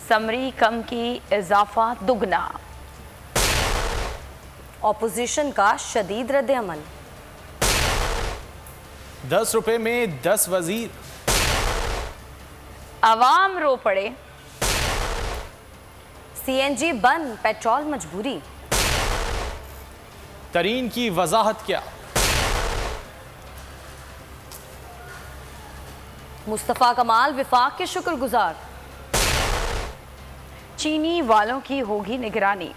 Summary कम की इजाफा दुगना। ऑपोजिशन का शदीद रद्द-ए-अमल। 10 रुपए में 10 वजीर। आवाम रो पड़े। सीएनजी बंद, पेट्रोल मजबूरी। तरीन की वजाहत क्या? मुस्तफा कमाल विफाक के शुक्रगुजार। चीनी वालों की होगी निगरानी।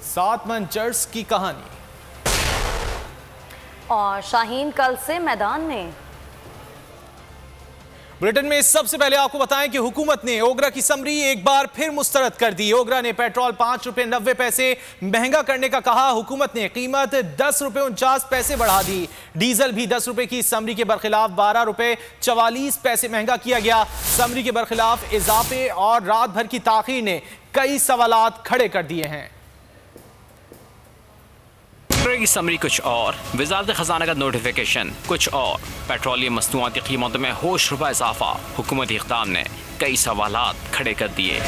7 मन चर्च की कहानी। और शाहीन कल से मैदान में। बुलेटिन में सबसे पहले आपको बताएं कि हुकूमत ने ओगरा की समरी एक बार फिर मुस्तरद कर दी। ओगरा ने पेट्रोल 5 रुपए 90 पैसे महंगा करने का कहा। हुकूमत ने कीमत 10 रुपए 49 पैसे बढ़ा दी। डीजल भी 10 रुपए की समरी के बरखिलाफ 12 रुपए 44 पैसे महंगा किया गया। समरी के बरखिलाफ इजाफे और रात भर की ताखीर ने कई सवालात खड़े कर दिए हैं। की समरी कुछ और, वज़ारत खजाना का नोटिफिकेशन कुछ और, पेट्रोलियम मसनूआत की कीमतों में होश रुपए इजाफा, हुकूमती इक़दाम ने कई सवालात खड़े कर दिए।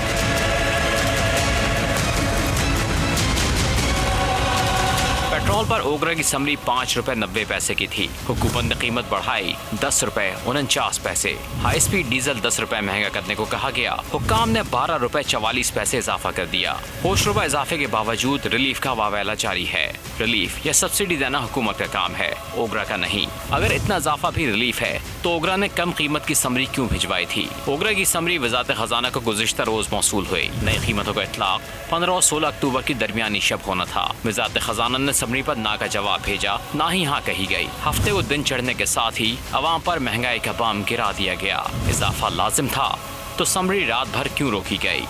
पेट्रोल पर ओगरा की समरी 5 रुपए 90 पैसे की थी। हुकूमत ने कीमत बढ़ाई 10 रुपए 49 पैसे। हाई स्पीड डीजल 10 रुपए महंगा करने को कहा गया। हुक्काम ने 12 रुपए 44 पैसे इजाफा कर दिया। होश रुपए इजाफे के बावजूद रिलीफ का वावेला जारी है। रिलीफ या सब्सिडी देना हुकूमत का काम है, ओगरा का नहीं। अगर इतना इजाफा भी रिलीफ है तो ओगरा ने कम कीमत की समरी क्यों भिजवाई थी? ओगरा की समरी वज़ारत खजाना को गुज़िश्ता रोज मौसूल हुई। नई कीमतों का इतलाक 15 और 16 अक्टूबर की दरमियानी शब होना था। वज़ारत खजाना ने समरी पर ना का जवाब भेजा, ना ही हाँ कही गई। हफ्ते को दिन चढ़ने के साथ ही अवाम पर महंगाई का बम गिरा दिया गया। इजाफा लाजिम था तो समरी रात भर क्यों रोकी गई?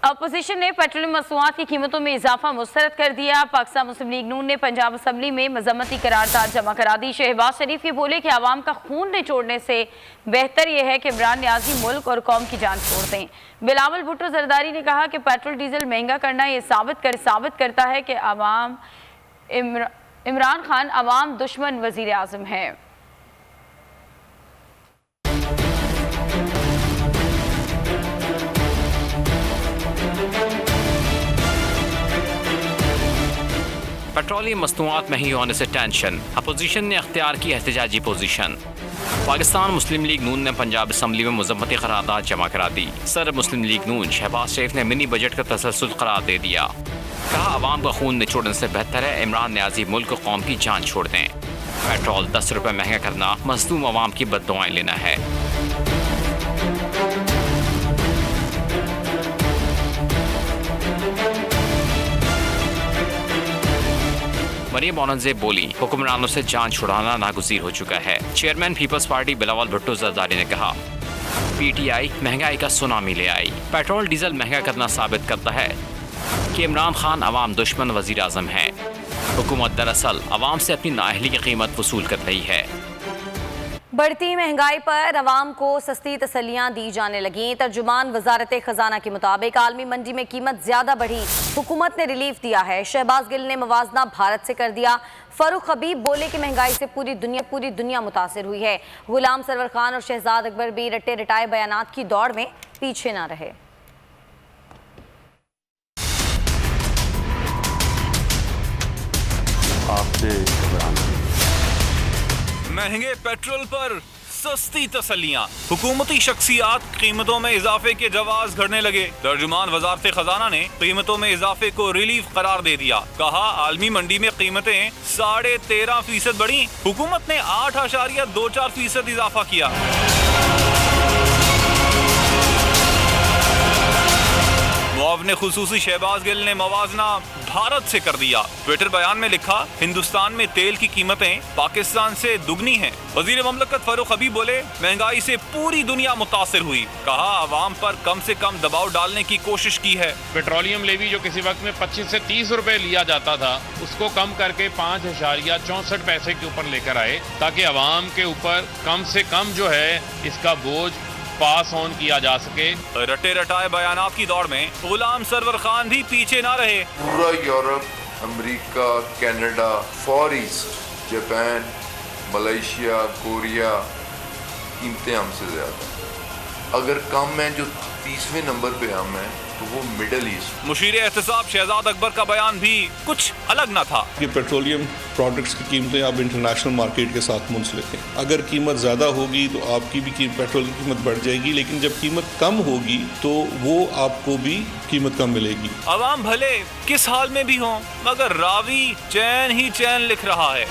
अपोजिशन ने पेट्रोलियम मसनूआत की कीमतों में इजाफा मुस्तरद कर दिया। पाकिस्तान मुस्लिम लीग नून ने पंजाब असम्बली में मजम्मती करारदाद जमा करा दी। शहबाज शरीफ ये बोले कि आवाम का खून निचोड़ने से बेहतर यह है कि इमरान न्याजी मुल्क और कौम की जान छोड़ दें। बिलावल भुट्टो जरदारी ने कहा कि पेट्रोल डीजल महंगा करना ये साबित करता है कि इमरान खान अवाम दुश्मन वजीर आजम है। पेट्रोलियम मसनूआत महंगी होने से टेंशन, अपोजिशन ने अख्तियार की एहतजाजी पोजीशन। पाकिस्तान मुस्लिम लीग नून ने पंजाब असम्बली में मजम्मती करारदाद जमा करा दी। सदर मुस्लिम लीग नून शहबाज शरीफ ने मिनी बजट का तसल्सल करार दे दिया। कहा आवाम का खून निचोड़ने से बेहतर है इमरान न्याजी मुल्क और कौम की जान छोड़ दें। पेट्रोल 10 रुपए महंगा करना मजलूम अवाम की बद्दुआएं लेना है। मरियम औरंगजेब बोली, हुक्मरानों से जान छुड़ाना नागुज़ीर हो चुका है। Chairman Peoples Party Bilawal Bhutto Zardari ने कहा, पीटीआई महंगाई का सुनामी ले आई। पेट्रोल डीजल महंगा करना साबित करता है कि इमरान खान अवाम दुश्मन वजीर आजम है। हुकूमत दरअसल अवाम से अपनी नाअहली की कीमत वसूल कर रही है। बढ़ती महंगाई पर अवाम को सस्ती तसल्लियां दी जाने लगी। तर्जुमान वजारत खजाना के मुताबिक आलमी मंडी में कीमत ज्यादा बढ़ी, हुकूमत ने रिलीफ दिया है। शहबाज गिल ने मवाजना भारत से कर दिया। फरूख हबीब बोले कि महंगाई से पूरी दुनिया मुतासिर हुई है। गुलाम सरवर खान और शहजाद अकबर भी रटे रटाए बयानात की दौड़ में पीछे ना रहे। महंगे पेट्रोल पर सस्ती तसल्लियां, हुकूमती शख्सियात कीमतों में इजाफे के जवाज घड़ने लगे। तर्जुमान वजारत खजाना ने कीमतों में इजाफे को रिलीफ करार दे दिया। कहा आलमी मंडी में कीमतें 13.5% बढ़ी, हुकूमत ने 8.24% इजाफा किया। मुआवने खुसूसी शहबाज गिल ने मवाजना भारत से कर दिया। ट्विटर बयान में लिखा, हिंदुस्तान में तेल की कीमतें पाकिस्तान से दुगनी हैं। वजीर ममलकत फरूख हबीब बोले महंगाई से पूरी दुनिया मुतासिर हुई। कहा आवाम पर कम से कम दबाव डालने की कोशिश की है। पेट्रोलियम लेवी जो किसी वक्त में 25 से 30 रुपए लिया जाता था, उसको कम करके 5.64 पैसे के ऊपर लेकर आए, ताकि आवाम के ऊपर कम से कम जो है इसका बोझ पास ऑन किया जा सके। रटे रटाए बयानात की दौड़ में गुलाम सरवर खान भी पीछे ना रहे। पूरा Europe, America, Canada, for east, Japan, Malaysia, Korea कीमतें हमसे ज्यादा। अगर कम है जो 30वें नंबर पे हम हैं तो वो मिडल ईस्ट। मुशीर एहतसाब शहजाद अकबर का बयान भी कुछ अलग न था। ये पेट्रोलियम प्रोडक्ट्स की कीमतें अब इंटरनेशनल मार्केट के साथ मुंसलिक हैं। अगर कीमत ज़्यादा होगी तो आपकी भी पेट्रोल की कीमत बढ़ जाएगी, लेकिन जब कीमत कम होगी तो वो आपको भी कीमत कम मिलेगी। अवाम भले किस हाल में भी हों, मगर रावी चैन ही चैन लिख रहा है।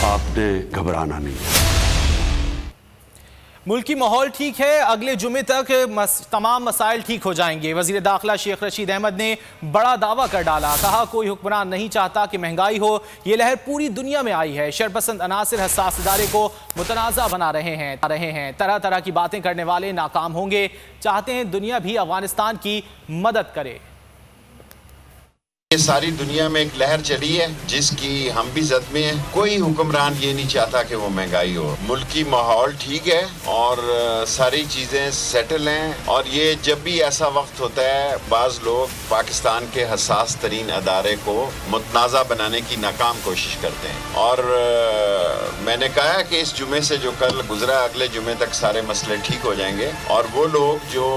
आपने घबराना नहीं। मुल्की माहौल ठीक है, अगले जुमे तक तमाम मसाइल ठीक हो जाएंगे। वजीर दाखिला शेख रशीद अहमद ने बड़ा दावा कर डाला, कहा कोई हुक्मरान नहीं चाहता कि महंगाई हो। ये लहर पूरी दुनिया में आई है। शरपसंद अनासिर हसास इदारे को मुतनाज़ा बना रहे हैं। तरह तरह की बातें करने वाले नाकाम होंगे। चाहते हैं दुनिया भी अफगानिस्तान की मदद करे। ये सारी दुनिया में एक लहर चली है जिसकी हम भी जद में हैं। कोई हुक्मरान ये नहीं चाहता कि वो महंगाई हो। मुल्की माहौल ठीक है और सारी चीज़ें सेटल हैं। और ये जब भी ऐसा वक्त होता है, बाज़ लोग पाकिस्तान के हसास तरीन अदारे को मुतनाज़ा बनाने की नाकाम कोशिश करते हैं। और मैंने कहा कि इस जुमे से जो कल गुजरा, अगले जुमे तक सारे मसले ठीक हो जाएंगे। और वो लोग जो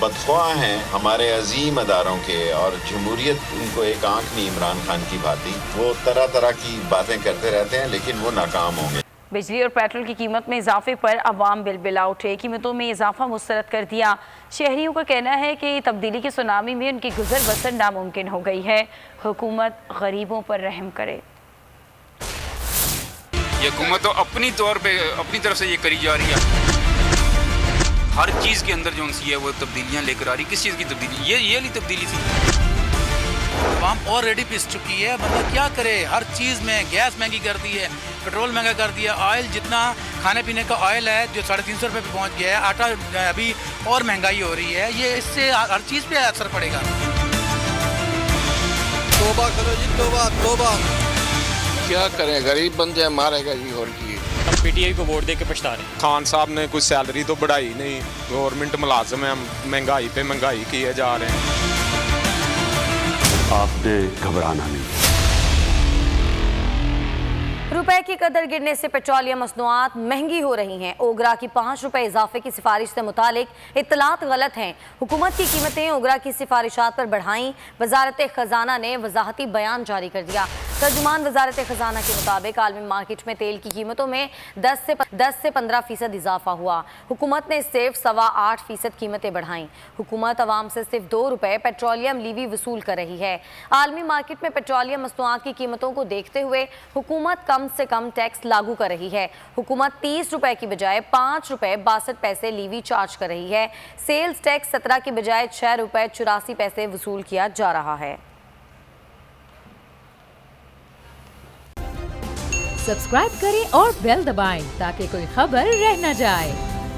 बदख्वाह हैं हमारे अजीम अदारों के, और जमहूरियत उनको एक आंख नहीं इमरान खान की बाती, वो तरह तरह की बातें करते रहते हैं, लेकिन वो नाकाम होंगे। बिजली और पेट्रोल की कीमत में इजाफे पर अवाम बिलबिला उठे। कीमतों में इजाफा मुस्तरद कर दिया। शहरियों का कहना है कि तब्दीली की सुनामी में उनकी गुजर बसर नामुमकिन हो गई है। हुकूमत गरीबों पर रहम करे। ये हुकूमत तो अपनी तौर पे अपनी तरफ से ये करी जा रही है। हर चीज़ के अंदर जो सी है वो तब्दीलियाँ लेकर आ रही। किस चीज़ की तब्दीली? ये वाली तब्दीली थी। आवाम ऑलरेडी पिस चुकी है। मतलब क्या करे, हर चीज़ में गैस महंगी कर दी है, पेट्रोल महंगा कर दिया, ऑयल जितना खाने पीने का ऑयल है जो 350 रुपये पे पहुंच गया है, आटा अभी और महंगाई हो रही है। ये इससे हर चीज़ पे असर पड़ेगा। तौबा करो जी, तौबा तौबा। क्या करें, गरीब बंदे मारेगा जी। और की हम पीटीआई को वोट दे के पछता रहे। खान साहब ने कोई सैलरी तो बढ़ाई नहीं, गवर्नमेंट मुलाजिम है, महंगाई पे महंगाई किए जा रहे हैं। आपने घबराना नहीं। रुपए की कदर गिरने से पेट्रोलियम मसनूआत महंगी हो रही हैं। ओगरा की 5 रुपए इजाफे की सिफारिश से मुतालिक इत्तलात गलत हैं। हुकूमत की कीमतें ओगरा की सिफारिशात पर बढ़ाईं। वजारत खजाना ने वजाहती बयान जारी कर दिया। तर्जुमान वजारत खजाना के मुताबिक आलमी मार्केट में तेल की कीमतों में 10 से 15% इजाफा हुआ। हुकूमत ने सिर्फ 8.25% कीमतें बढ़ाईं। हुकूमत आवाम से सिर्फ 2 रुपए पेट्रोलियम लीवी वसूल कर रही है। आलमी मार्केट में पेट्रोलियम मसनूआत की कीमतों को देखते हुए हुकूमत कम से कम टैक्स लागू कर रही है। हुकूमत 30 रुपए की बजाय 5 रुपए 62 पैसे लीवी चार्ज कर रही है। सेल्स टैक्स 17 की बजाय 6 रुपए 84 पैसे वसूल किया जा रहा है। सब्सक्राइब करें और बेल दबाएं ताकि कोई खबर रह न जाए।